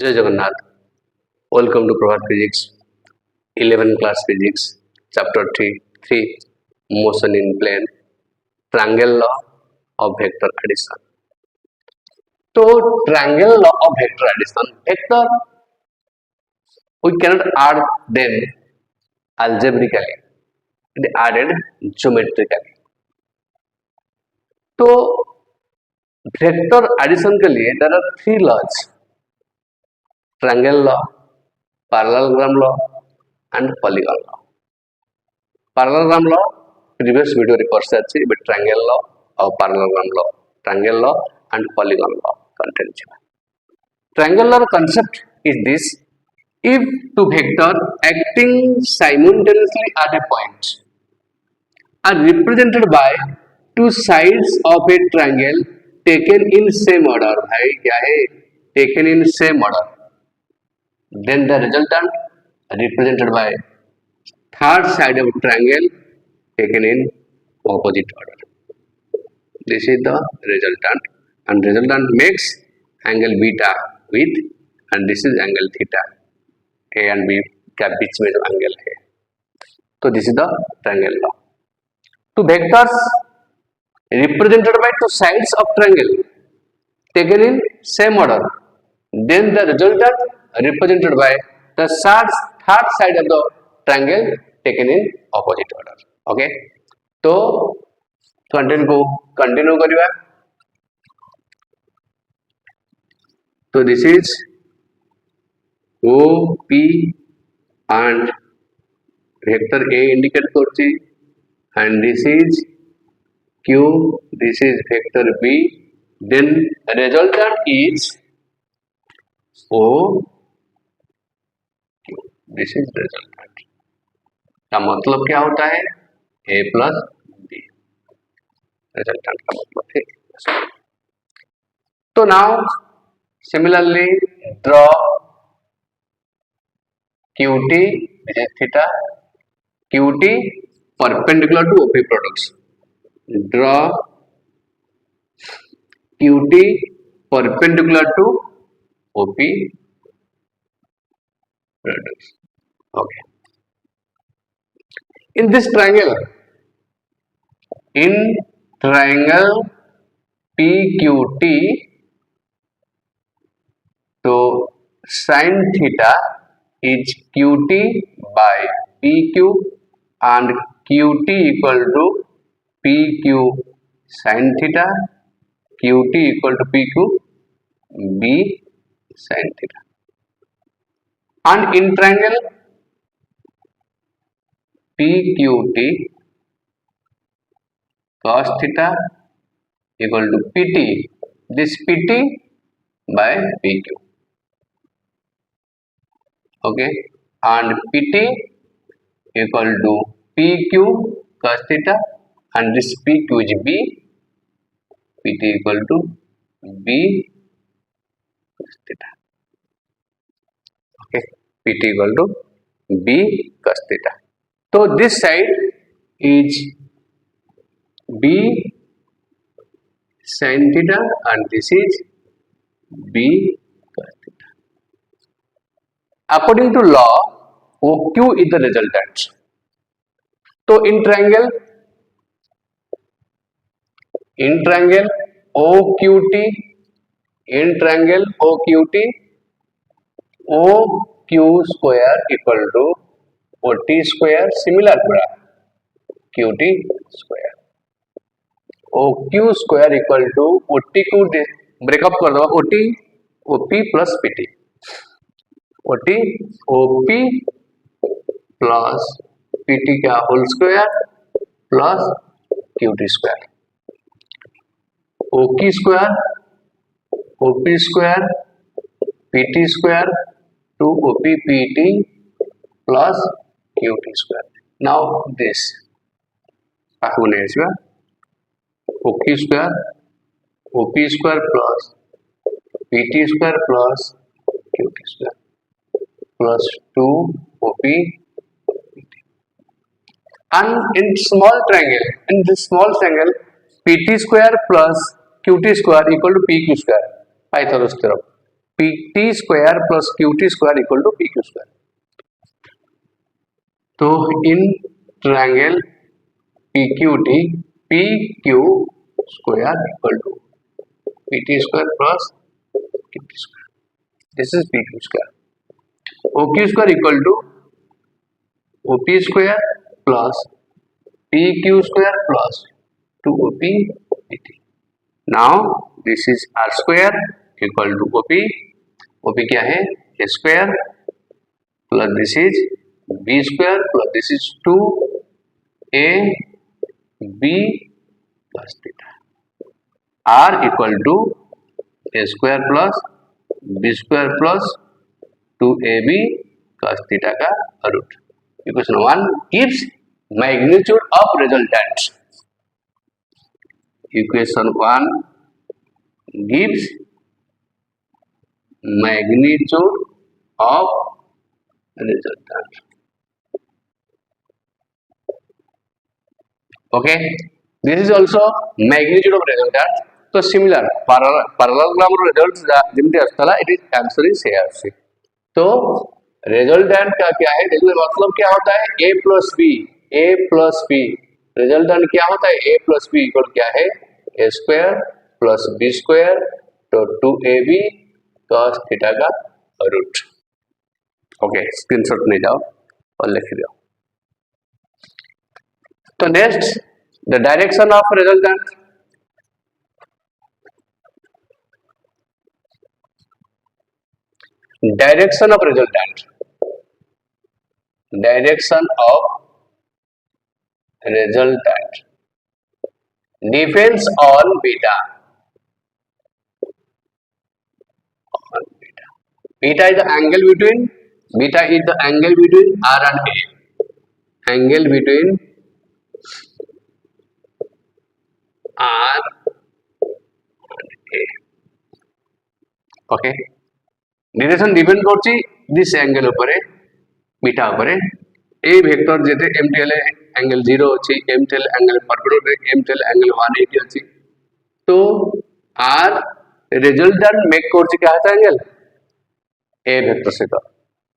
जय Jagannath. Welcome to Prabhat physics 11 class physics chapter 3 motion in plane triangle law of vector addition. तो triangle law of vector addition, vector we cannot add them algebraically, it added geometrically। तो vector addition के लिए there are 3 laws: triangle law, parallelogram law and polygon law. Parallelogram law previous video रे कर साथी, but triangle law और parallelogram law, triangle law and polygon law content है। Triangle law concept is this: if two vectors acting simultaneously at a point are represented by two sides of a triangle taken in same order, भाई क्या है, taken in same order, then the resultant represented by third side of triangle taken in opposite order. This is the resultant, and resultant makes angle beta with, and this is angle theta, a and b का बीच में जो angle है। तो this is the triangle law. Two vectors represented by two sides of triangle taken in same order, then the resultant represented by the third side of the triangle taken in opposite order। Okay, तो content को continue करिए। तो this is O P and vector A indicate করছি, and this is Q, this is vector B, then resultant is O Q, this is resultant। का मतलब क्या होता है? A plus B, resultant का मतलब है। तो now similarly draw QT which is theta, QT perpendicular to OP products। Draw QT perpendicular to OP products। Okay. In this triangle, in triangle PQT, so sin theta is QT by PQ and QT equal to PQ sin theta, QT equal to PQ B sin theta। And in triangle PQT, cos theta equal to PT, this PT by PQ। Okay, and PT equal to PQ cos theta, and this PQ is B, PT equal to B cos theta। Okay, PT equal to B cos theta। So this side is B sin theta and this is B cos theta। According to law, OQ is the resultant। तो in triangle OQT, in triangle OQT, OQ square equal to OT square, similar पूरा QT square, OQ square equal to OT को breakup कर दो, OT OP plus PT, OT OP plus PT का whole square plus QT square, OQ square OP square PT square to OP PT plus QT square. Now this आपको नहीं आएगा, OQ square OP square plus PT square plus QT square plus 2 OP PT। And in small triangle, in this small triangle, PT square plus QT square equal to PQ square, Pythagoras theorem. P T square plus Q T square equal to P Q square. तो in triangle P Q Q square equal to P T square plus Q T square, this is P Q square. O Q square equal to O P square plus P Q square plus 2op dt। Now this is R square equal to OP, OP क्या है A square plus this is B square plus this is 2a b plus theta. R equal to A square plus B square plus 2ab cos theta का रूट। Equation 1 gives magnitude of resultant। Equation 1 gives magnitude of resultant। Okay, this is also magnitude of resultant। तो similar parallelogram results जिमती असताना it is answer is here। तो resultant का क्या है, मतलब क्या होता है a plus b, रिजल्टेंट क्या होता है a प्लस बी इक्वल क्या है A square plus B square तो 2ab cos थीटा का रूट। ओके, स्क्रीनशॉट ले जाओ और लिख दो। तो next the direction of resultant. Direction of resultant, direction of resultant depends on beta, beta is the angle between r and a, angle between r and a। okay, direction depend করছি this angle উপরে beta উপরে। এই vector যেতে mtl angle 0 ଅଛି, mtl angle perpendicular, mtl angle 180 ଅଛି। तो r resultant make করছি क्या है angle a ভেক্টর সହିତ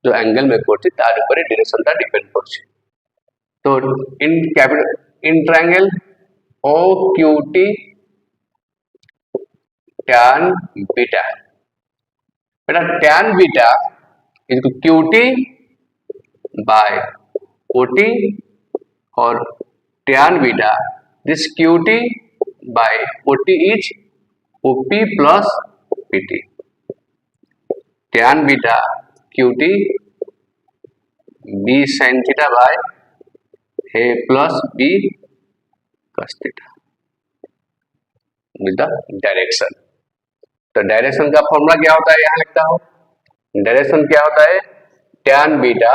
जो angle make করছি তার উপরে directionটা depend করছে। तो in triangle OQT tan beta, बेटा tan beta is QT by OT और tan beta this QT by OT is OP plus PT। tan beta QT B sin theta by A plus B cos theta with the direction। तो direction का formula क्या होता है, यहाँ लिखता हूं। Direction क्या होता है tan beta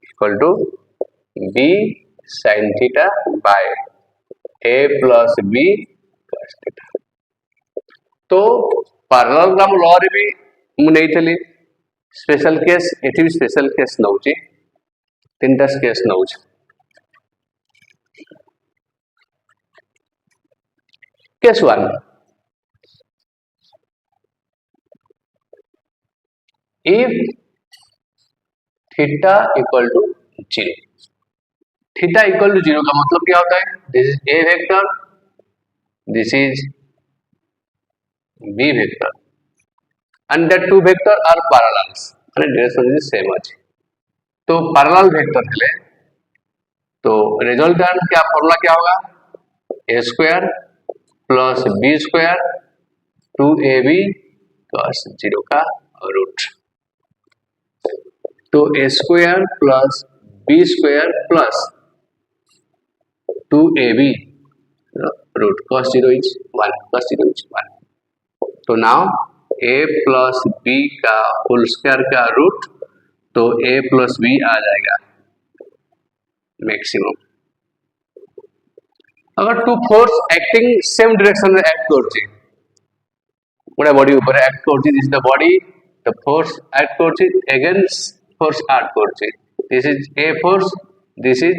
equal to B sine theta by A plus B cos theta. तो पैरेललोग्राम लॉ रे भी मु नहीं थली स्पेशल केस, एठी भी स्पेशल केस नउची, तीनटा केस नउची। Case 1 if theta equal to 0, theta equal to 0 का मतलब क्या होता है, this is A vector, this is B vector and that two vector are parallels and direction is same अछि। तो पैरेलल वेक्टर हेले तो रिजल्टेंट क्या फॉर्मूला क्या होगा A square plus B square 2ab cos 0 का रूट। तो A square plus B square plus 2ab root cos 0 is 1, cos 0 is 1। तो नाउ a प्लस बी का होल स्क्वायर का रूट, तो a प्लस बी आ जाएगा मैक्सिमम। अगर two force acting same direction में एक्ट करछि, गोटे बॉडी ऊपर एक्ट करछि, this the body, the force act करछि अगेंस्ट फोर्स एक्ट करछि, this is a force, this is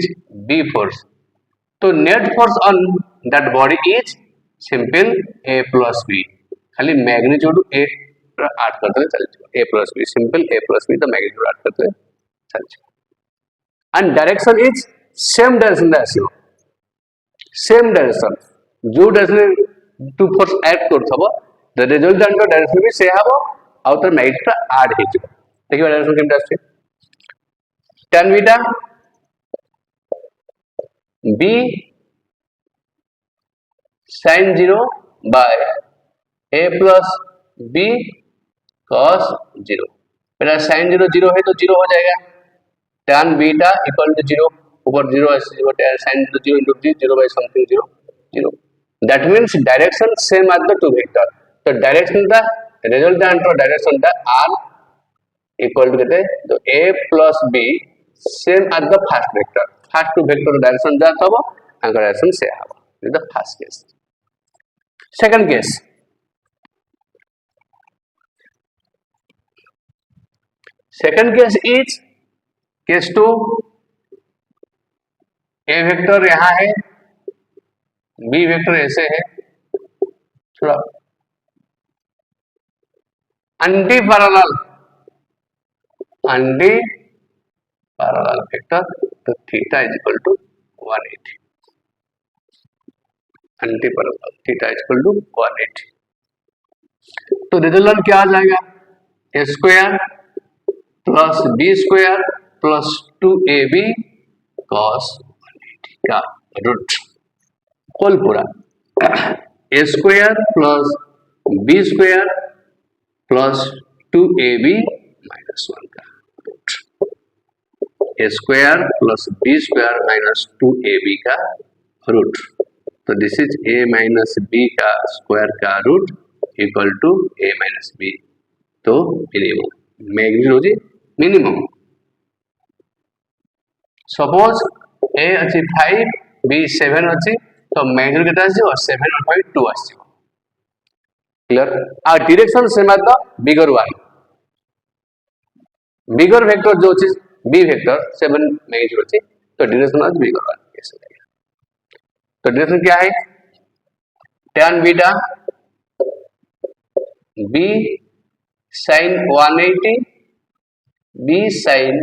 b force. तो net force on that body is simple a plus b, खाली magnitude a add କରିଦେଲେ ଚାଲିଯିବ a plus b simple a plus b ତ magnitude add କରିଦେଲେ ଚାଲିଯିବ and direction is same direction ରେ ଆସିବ same direction जो direction टू फोर्स add करथबो the resultant direction भी से हबो आउ तर magnitude add हे जिवो देखिबा डायरेक्शन केमटा आछे tan beta b sin 0 by a plus b cos 0 मेरा sin 0 0 है तो 0 हो जाएगा tan बीटा इक्वल टू 0 ऊपर 0 ऐसे sin 0 0 into 0 by something 0 0 that means direction same as the two vector तो direction का resultant और direction का r equal to कहते हैं तो a plus b same as the first vector first two vector direction जाता हो आंकर direction से आवा this is the first case second case is case 2 a vector यहाँ है b वेक्टर ऐसे है थोड़ा anti parallel वेक्टर तो theta is equal to 180 anti parallel theta is equal to 180 तो रिजल्टेंट क्या आ जाएगा a square plus b square plus 2ab cos 180 का रूट होल पूरा a square plus b square plus 2ab minus 1 का root a square plus b square minus 2ab का root तो this is a minus b का square का root equal to a minus b तो minimum magnitude minimum suppose a अछि 5 b 7 अछि तो magnitude केटा आसी 7/2 आसी क्लियर आ direction same as the bigger one bigger vector जो अछि b वेक्टर 7 मैग्नीट्यूड अछि तो डायरेक्शन इज बिगर वन कैसे देगा तो डायरेक्शन क्या है tan beta b sin 180 b sin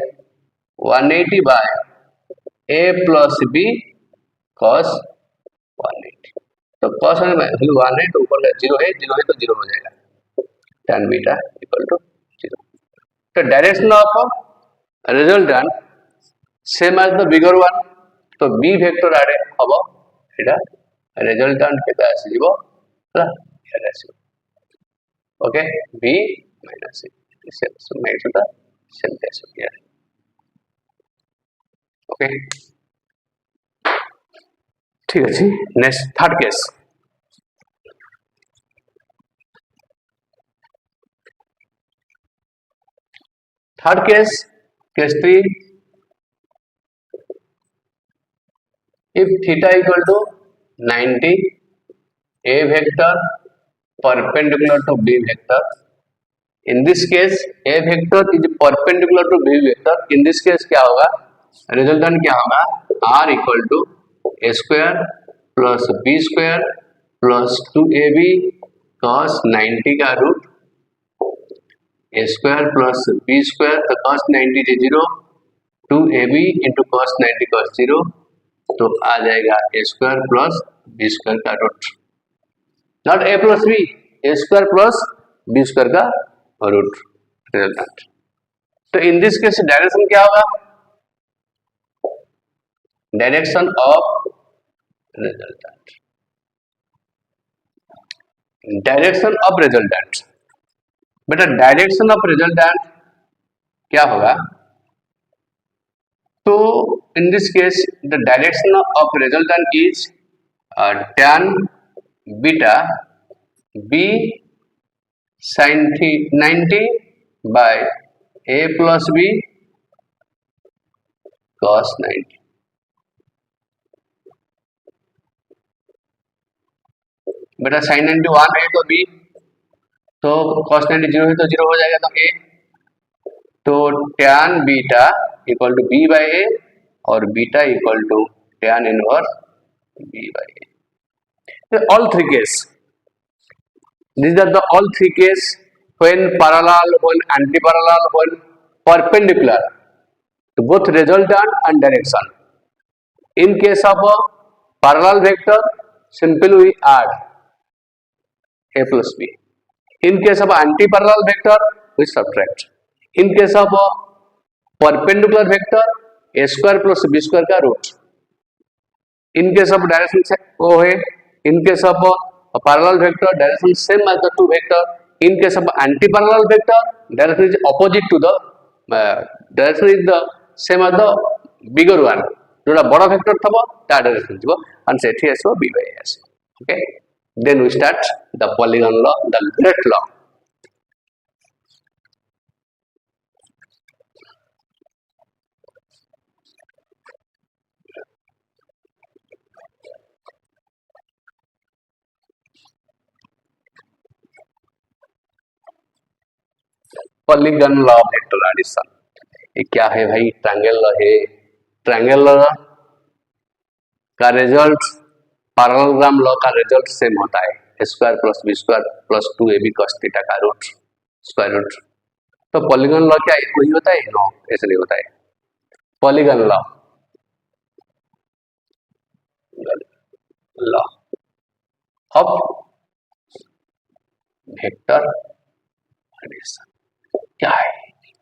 180 by a plus b cos 180 तो cos में वैल्यू 1 है तो ऊपर का 0 है तो 0 हो जाएगा tan बीटा इक्वल टू 0 तो direction of resultant same as the bigger one तो b वेक्टर आड़े हबो एटा रिजल्टेंट केता आसीबो प्लस आसीबो okay b minus c so magnitude का सेम केस हो गया ओके ठीक है next third case case 3 if theta equal to 90 a vector perpendicular to b vector in this case a vector is perpendicular to b vector in this case क्या होगा resultant क्या होगा r equal to a square plus b square plus 2ab cos 90 का root a square plus b square तो cos 90 is 0 2ab into cos 90 cos 0 तो आ जाएगा a square plus b square का root not a plus b a square plus b square का root resultant तो in this case direction क्या होगा direction of resultant बेटा direction of resultant क्या होगा तो in this case the direction of resultant is tan beta b sin 90 by a plus b cos 90 बेटा sin 90 1 है तो b तो cos 90 0 है तो 0 हो जाएगा तो a तो tan beta equal to b by a और beta equal to tan inverse b by a so all three case these are the all three case when parallel, when anti-parallel, when perpendicular to both resultant and direction. In case of a parallel vector, simply we add a plus b. In case of anti-parallel vector, we subtract. In case of a perpendicular vector, a square plus b square का root. In case of direction वो है. In case of a parallel vector, direction same as the two vector. In case of anti-parallel vector, direction is opposite to the direction is the same as the bigger one. जोड़ा बड़ा vector थबो ता direction जिवो and सेठी आसो b by s. Okay. Then we start the polygon law, the Lit law. Polygon law of vector addition. ये क्या है भाई? Triangle law है. ट्रायंगल लॉ का रिजल्ट पैरेललोग्राम लॉ का रिजल्ट सेम होता है. Square plus B square plus 2ab cos theta का रूट स्क्वायर रूट. तो पॉलीगन लॉ क्या वही होता है? नो, ऐसे नहीं होता है. Polygon law law of vector addition क्या है?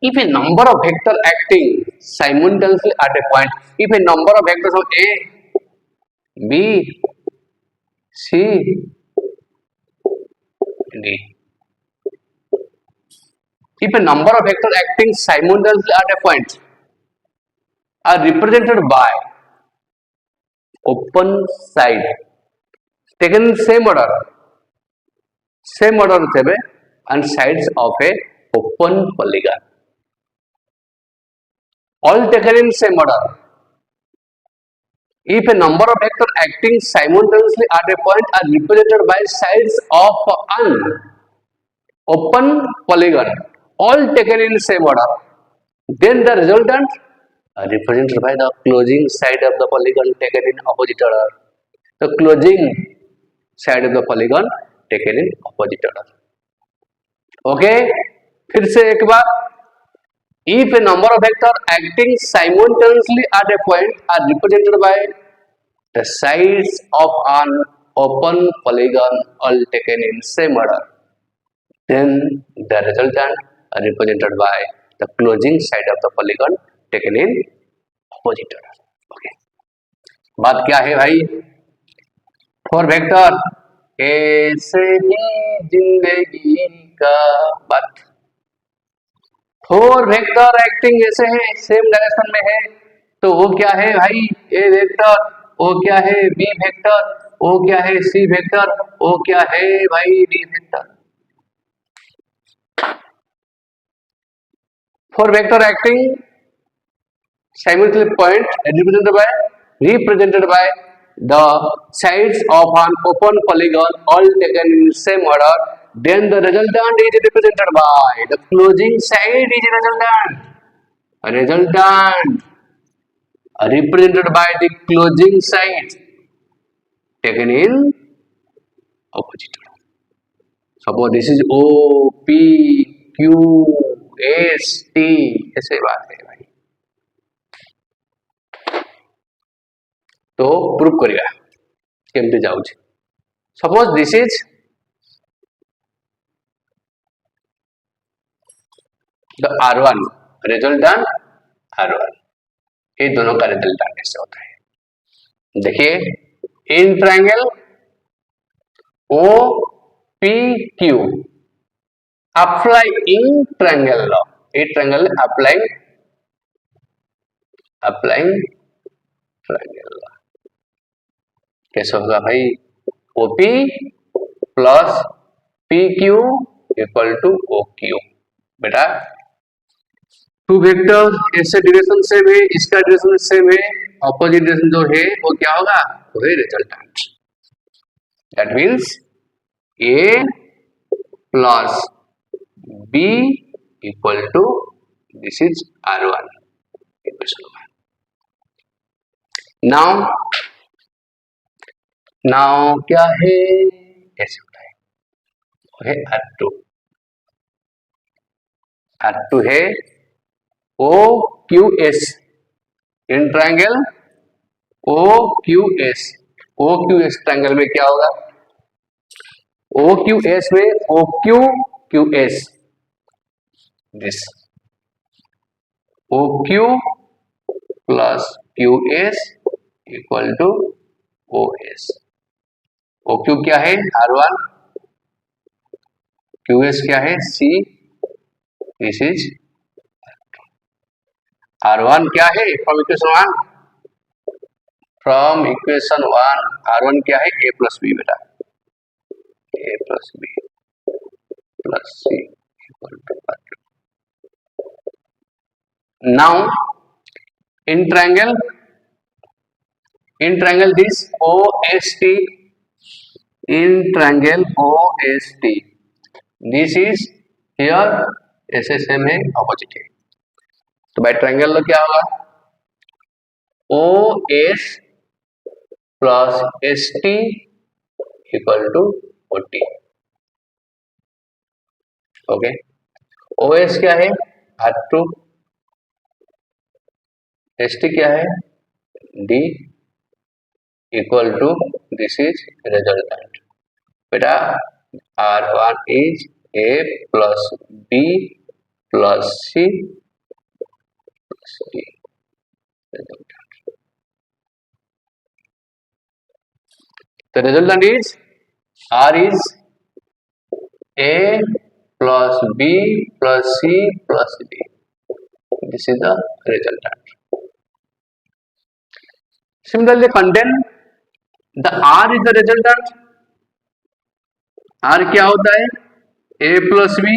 If a number of vector acting simultaneously at a point, if a number of vectors of A, B, C, D, if a number of vectors acting simultaneously at a point are represented by open side taken in same order thebe and sides of a open polygon, all taken in same order. If a number of vectors acting simultaneously at a point are represented by sides of an open polygon, all taken in same order, then the resultant are represented by the closing side of the polygon taken in opposite order. The closing side of the polygon taken in opposite order. Okay, फिर से एक बार. If a number of vectors acting simultaneously at a point are represented by the sides of an open polygon all taken in same order, then the resultant are represented by the closing side of the polygon taken in opposite order. Okay. बात क्या है भाई? For vector ऐसे ही जिंदगी का बात. Four vector acting ऐसे है, सेम डायरेक्शन में है, तो वो क्या है भाई? A vector. वो क्या है? B vector. वो क्या है? C vector. वो क्या है भाई? D vector. Four vector acting simultaneously point represented by the sides of an open polygon all taken in same order, then the resultant is represented by the closing side is resultant represented by the closing side taken in opposite order. Suppose this is O, P, Q, S, T, ऐसे बात है भाई. तो proof करिया केमती जाउछ. Suppose this is the R1 resultant R1. ये दोनों का रिजल्टेंट ऐसे होता है. देखिए in triangle O P Q applying triangle law. ये ट्रायंगल अप्लाइंग ट्रायंगल लॉ कैसे होगा भाई? OP plus PQ equal to OQ. बेटा टू वेक्टर ऐसे डायरेक्शन सेम है, इसका डायरेक्शन सेम है, ऑपोजिट डायरेक्शन जो है वो क्या होगा? वो है resultant. That means A plus B equal to this is R1 equation 1. Now क्या है? ऐसे होता है R2 आर टू है O Q S in triangle O Q S. O Q S triangle में क्या होगा? ओ क्यू एस में O Q Q S this O Q plus Q S equal to O S. O Q क्या है? R1, Q S क्या है? C, this is R1 क्या है? फ्रॉम इक्वेशन वन R1 क्या है? A प्लस बी बेटा, A प्लस बी plus C equal to R2। Now in triangle this OST, in triangle OST, this is here SSM है, opposite है। तो bye triangle में क्या होगा? OS plus ST equal to OT। Okay, OS क्या है? R2, ST क्या है? D equal to this is resultant बेटा। R1 is A plus B plus C plus D resultant. The resultant is R is A plus B plus C plus D. This is the resultant. Similarly, content the R is the resultant. R क्या होता है? A plus B.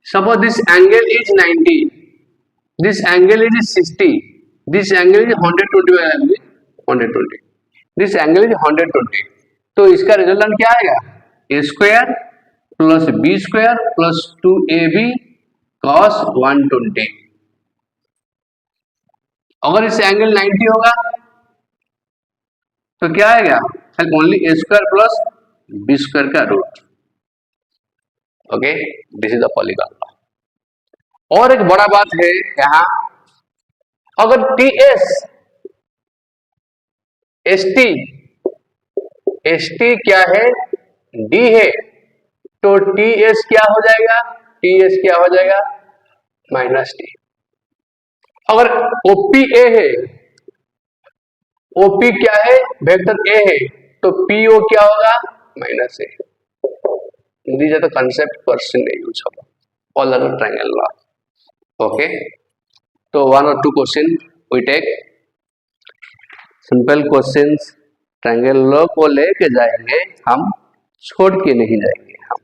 Suppose this angle is 90, this angle is 60, this angle is 120, 120, this angle is 120। तो इसका resultant क्या आएगा? A square plus B square plus 2AB cos 120। अगर इससे angle 90 होगा तो क्या आएगा? Only A square plus B square का root. Okay, this is the polygon. और एक बड़ा बात है यहां, अगर TS ST ST क्या है? D है, तो TS क्या हो जाएगा? TS क्या हो जाएगा? Minus D। अगर OPA है, OP क्या है? वेक्टर A है, तो PO क्या होगा? Minus A। These are the concept question use of polar triangle law. Okay, तो one or two question we take, simple questions triangle law को लेके जाएंगे हम, छोड़ के नहीं जाएंगे हम।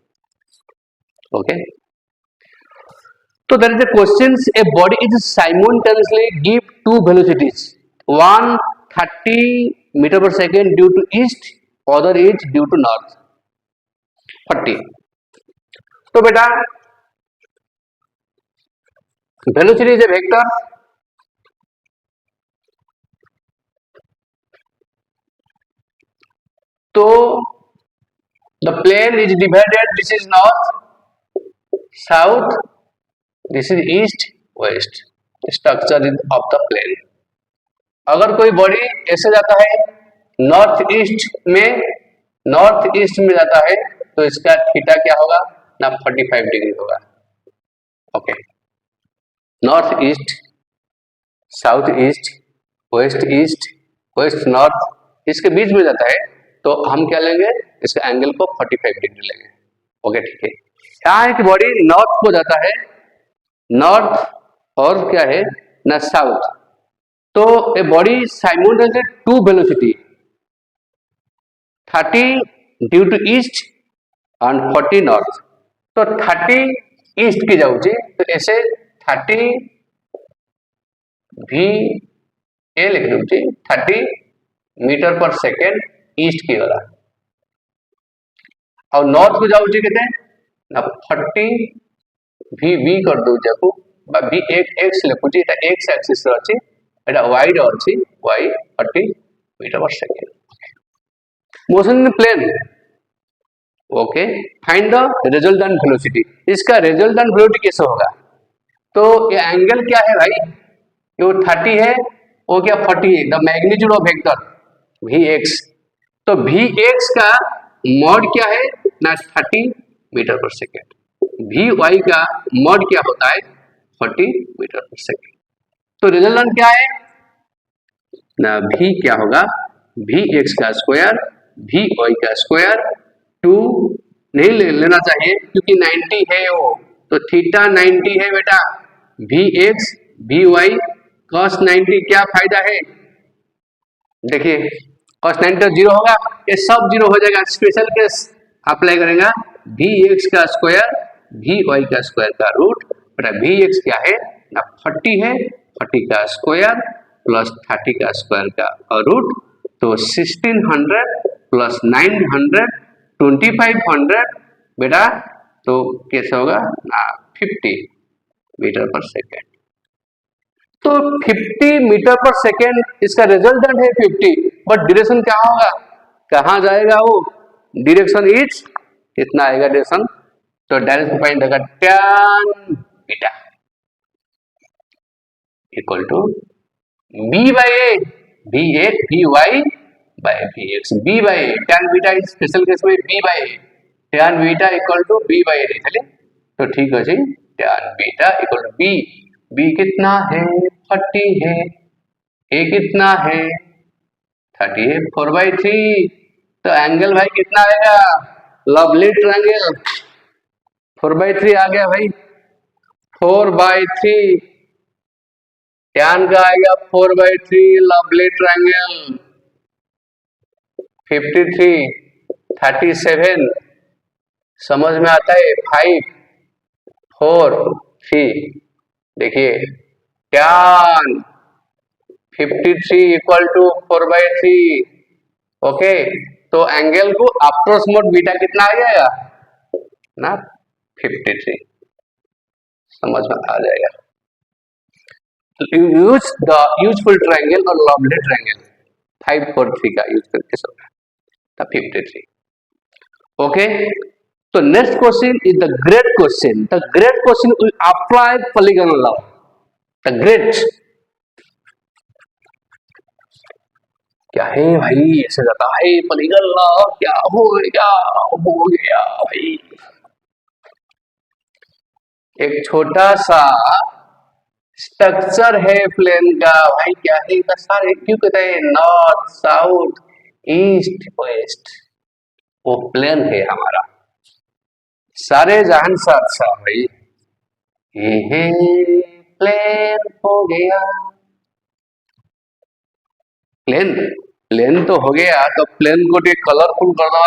ओके, तो there is a questions, a body is simultaneously give two velocities, one 30 meter per second due to east, other is due to north 40। तो बेटा वेलोसिटी इज ए वेक्टर, तो the plane is divided, this is north south, this is east west, structure is of the plane. अगर कोई body ऐसे जाता है north east में जाता है, तो इसका थीटा क्या होगा ना? 45 डिग्री होगा। Okay, north east, south east, west north, इसके बीच में जाता है, तो हम क्या लेंगे? इसके एंगल को 45 डिग्री लेंगे। ओके, ठीक है। क्या है कि बॉडी नॉर्थ को जाता है, नॉर्थ और क्या है ना साउथ, तो a body simultaneously two velocity 30 due to east and 40 north, तो 30 ईस्ट की जाऊँगी, तो ऐसे 30 भी ए लिख दूँगी, 30 मीटर पर सेकेंड ईस्ट की वाला, और नॉर्थ को जाऊँगी कहते हैं ना 40 भी कर दूँगी आपको, भी एक्स लिखुची, এটা एक्स एक्सिस रे अछि, এটা y रे अछि, y 40 metre per second. Motion in plane, okay, find the resultant velocity. इसका रिजल्टेंट वेलोसिटी कैसे होगा? तो ये एंगल क्या है भाई? ये वो 30 है, वो क्या 40 है। The magnitude of vector V X, तो वी एक्स का मॉड क्या है ना 30 metre per second. V Y का मॉड क्या होता है 40 मीटर पर सेकेंड। तो रिजल्टेंट क्या है ना, वी क्या होगा वी एक्स का स्क्वायर वी वाई का स्क्वायर टू नहीं लेना चाहिए क्योंकि 90 है वो, तो थीटा 90 है बेटा। V X V Y cos 90 क्या फायदा है? देखिए कॉस 90 तो जीरो होगा, ये सब जीरो हो जाएगा। स्पेशल केस अप्लाई करेगा, वी एक्स का स्क्वायर वी वाई का स्क्वायर का रूट, बेटा वी एक्स क्या है ना 40 है, 40 का स्क्वायर प्लस 30 का स्क्वायर का रूट, तो 1600 प्लस 900 2500 बेटा, तो कैसे होगा ना 50 मीटर पर सेकेंड। तो 50 मीटर पर सेकेंड इसका रिजल्टेंट है 50, बट डिरेक्शन क्या होगा, कहां जाएगा वो? डिरेक्शन इज कितना आएगा डिरेक्शन? तो डायरेक्ट पॉइंट होगा tan beta equal to B by A, B A B Y by B X, B by A tan beta is special case में B by A, tan beta equal to B by A चलिए, तो ठीक है जी, tan beta equal to B, B कितना है 40 है, ए कितना है 30 है, 4/3, तो एंगल भाई कितना आएगा? लवली ट्रायंगल 4/3 आ गया भाई, 4/3 tan का आएगा 4/3 लवली ट्रायंगल 53 37 समझ में आता है 5 4 3, देखिए tan 53 इक्वल टू 4/3, ओके, तो एंगल को अप्रोक्सीमेट बीटा कितना आ जाएगा ना 53, समझ में आ जाएगा। यूज द यूजफुल ट्रायंगल और लवली ट्रायंगल 5 4 3 का यूज करके सब 53, ओके। तो next question is the great question, the great question will apply polygonal law, the great क्या है भाई, ऐसे जाता है पॉलीगॉनल लॉ, क्या हो गया भाई। एक छोटा सा स्ट्रक्चर है प्लेन का भाई, क्या है इसका सारे क्यों कहते हैं नॉर्थ साउथ ईस्ट वेस्ट, वो प्लेन है हमारा सारे जहान सा अच्छा भाई, ये प्लेन हो गया, प्लेन प्लेन तो हो गया, तो प्लेन को कलरफुल कर दो,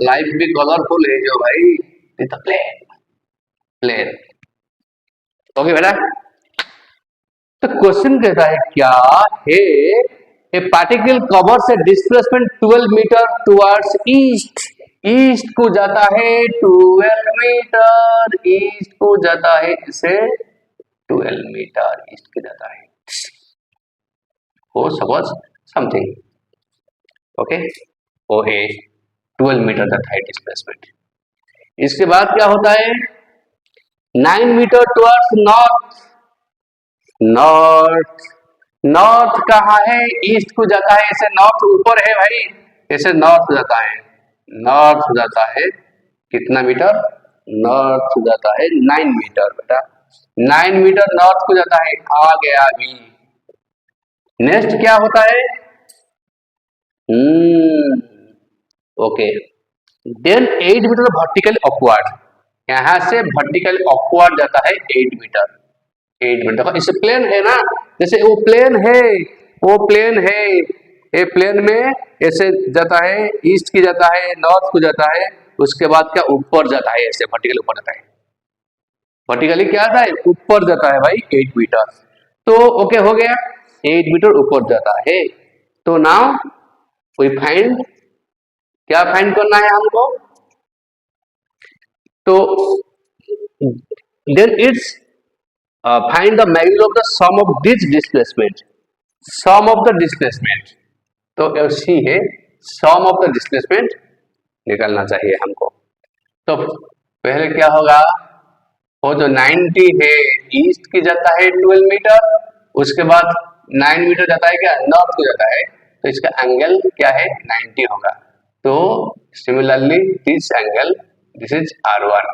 लाइफ भी कलरफुल है जो भाई, ये तो प्लेन प्लेन, ओके बेटा। तो क्वेश्चन कहता है क्या है a particle covers a displacement 12 metre towards east, east को जाता है 12 मीटर, ईस्ट को जाता है इसे 12 मीटर ईस्ट को जाता है, हो suppose something, okay, O A 12 metre that height displacement. इसके बाद क्या होता है 9 metre towards north, north north कहाँ है ईस्ट को जाता है, ऐसे नॉर्थ ऊपर है भाई, ऐसे नॉर्थ जाता है, नॉर्थ जाता है कितना मीटर, नॉर्थ जाता है 9 मीटर बेटा, 9 मीटर नॉर्थ को जाता है, आ गया अभी। नेक्स्ट क्या होता है okay, then 8 metre vertical upward, यहां से वर्टिकल अपवर्ड जाता है 8 मीटर, 8 मीटर देखो इसे प्लेन है ना, जैसे वो प्लेन है, वो प्लेन है, ये प्लेन में ऐसे जाता है, ईस्ट की जाता है, नॉर्थ को जाता है, उसके बाद क्या ऊपर जाता है, ऐसे वर्टिकल ऊपर जाता है, वर्टिकली क्या आता है ऊपर जाता है भाई 8 मीटर, तो ओके हो गया 8 मीटर ऊपर जाता है। तो नाउ वी फाइंड, क्या फाइंड करना है हमको, तो then it's find the magnitude of the sum of this displacement, sum of the displacement, तो सी है सम ऑफ द डिस्प्लेसमेंट निकालना चाहिए हमको, तो पहले क्या होगा, वो जो 90 है ईस्ट की जाता है 12 मीटर, उसके बाद 9 मीटर जाता है क्या नॉर्थ को जाता है, तो इसका एंगल क्या है 90 होगा। तो similarly this angle this is R1,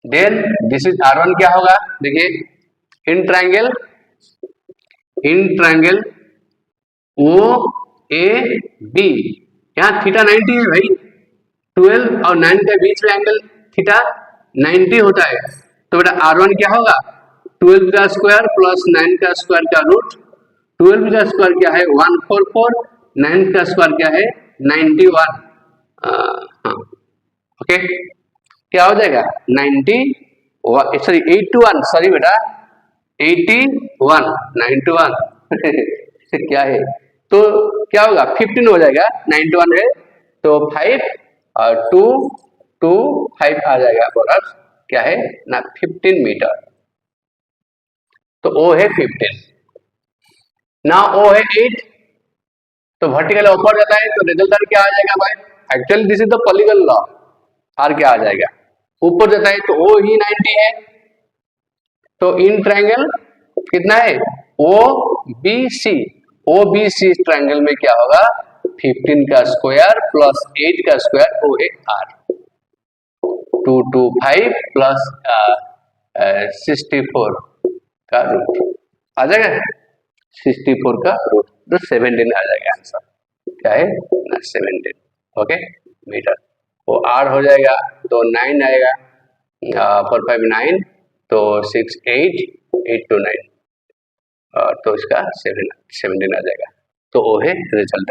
then this is R1 क्या होगा, देखिए in triangle O A B, यहाँ थीटा 90 है भाई, 12 और 9 के बीच में एंगल थीटा 90 होता है, तो बेटा R1 क्या होगा 12 का स्क्वायर प्लस 9 का स्क्वायर का रूट, 12 का स्क्वायर क्या है 144, 9 का स्क्वायर क्या है 91, हाँ ओके, क्या हो जाएगा 90 सॉरी 81, सॉरी बेटा 81 91 क्या है, तो क्या होगा 15 हो जाएगा, 91 है तो 5 और 2 2 5 आ जाएगा बराबर क्या है ना 15 मीटर, तो O है 15, ना O है 8, तो वर्टिकल ऊपर जाता है तो रिजल्टेंट क्या आ जाएगा भाई, actually this is the polygon law, R क्या आ जाएगा ऊपर जाता है तो O ही 90 है, तो इन ट्रायंगल कितना है ओ बी सी ट्रायंगल में क्या होगा 15 का स्क्वायर प्लस 8 का स्क्वायर वो है आर, 225 प्लस 64 का रूट आ जाएगा, 64 का रूट तो 17 आ जाएगा आंसर, क्या है ना 17 ओके मीटर, वो आर हो जाएगा तो 9 आएगा, 4 5 9 तो 6 8 8 to 9 तो इसका 17 आ जाएगा, तो वो है रिजल्ट।